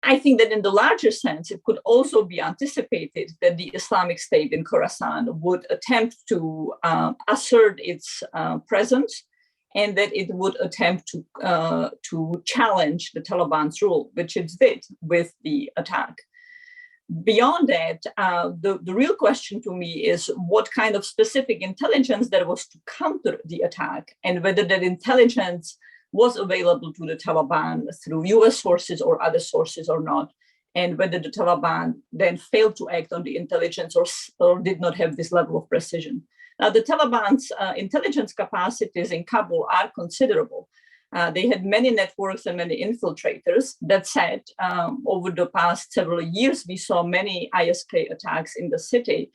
I think that in the larger sense, it could also be anticipated that the Islamic State in Khorasan would attempt to assert its presence, and that it would attempt to challenge the Taliban's rule, which it did with the attack. Beyond that, the real question to me is what kind of specific intelligence there was to counter the attack, and whether that intelligence was available to the Taliban through US sources or other sources or not, and whether the Taliban then failed to act on the intelligence or did not have this level of precision. Now, the Taliban's intelligence capacities in Kabul are considerable. They had many networks and many infiltrators. That said, over the past several years, we saw many ISK attacks in the city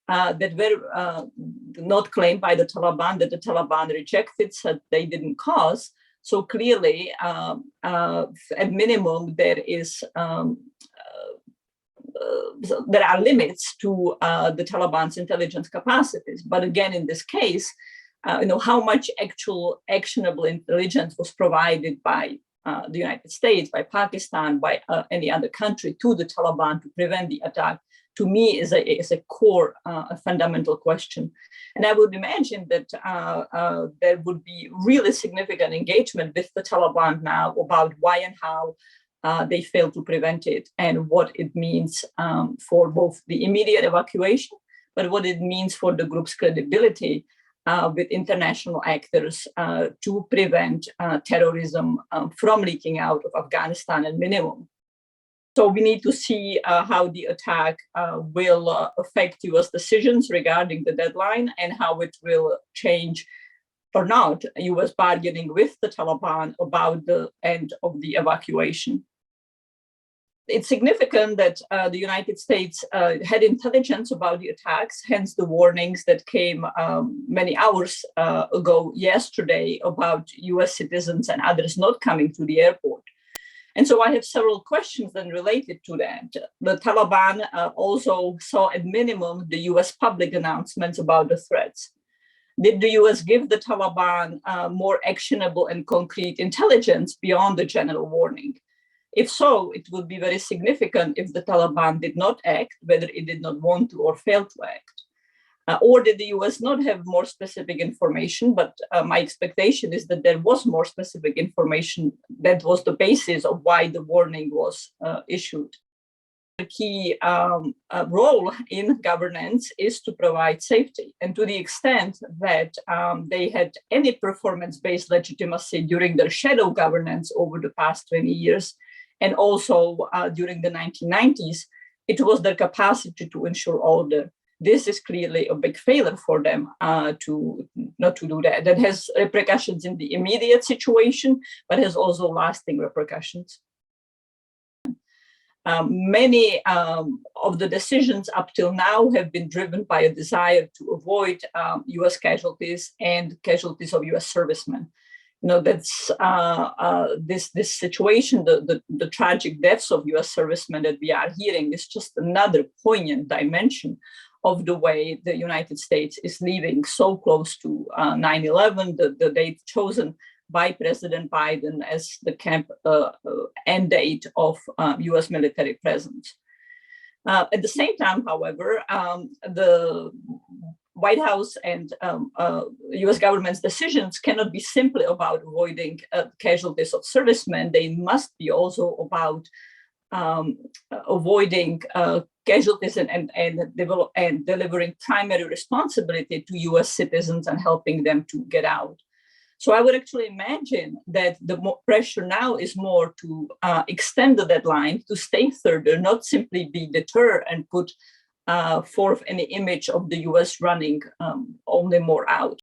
that were not claimed by the Taliban, that the Taliban rejected, said they didn't cause. So clearly, at minimum, there are limits to the Taliban's intelligence capacities. But again, in this case, how much actual actionable intelligence was provided by the United States, by Pakistan, by any other country to the Taliban to prevent the attack, to me is a core, a fundamental question. And I would imagine that there would be really significant engagement with the Taliban now about why and how they failed to prevent it, and what it means for both the immediate evacuation, but what it means for the group's credibility with international actors to prevent terrorism from leaking out of Afghanistan at minimum. So we need to see how the attack will affect US decisions regarding the deadline, and how it will change or not US bargaining with the Taliban about the end of the evacuation. It's significant that the United States had intelligence about the attacks, hence the warnings that came many hours ago yesterday about US citizens and others not coming to the airport. And so I have several questions then related to that. The Taliban also saw at minimum the US public announcements about the threats. Did the US give the Taliban more actionable and concrete intelligence beyond the general warning? If so, it would be very significant if the Taliban did not act, whether it did not want to or fail to act. Or did the US not have more specific information? But my expectation is that there was more specific information that was the basis of why the warning was issued. The key role in governance is to provide safety. And to the extent that they had any performance-based legitimacy during their shadow governance over the past 20 years, and also during the 1990s, it was their capacity to ensure order. This is clearly a big failure for them to not to do that. That has repercussions in the immediate situation, but has also lasting repercussions. Many of the decisions up till now have been driven by a desire to avoid US casualties and casualties of US servicemen. That's this situation, the tragic deaths of US servicemen that we are hearing is just another poignant dimension of the way the United States is leaving so close to 9/11, the date chosen by President Biden as the end date of US military presence. At the same time, however, the White House and US government's decisions cannot be simply about avoiding casualties of servicemen. They must be also about avoiding casualties and delivering primary responsibility to US citizens and helping them to get out. So I would actually imagine that the pressure now is more to extend the deadline, to stay further, not simply be deterred and put forth any image of the US running only more out.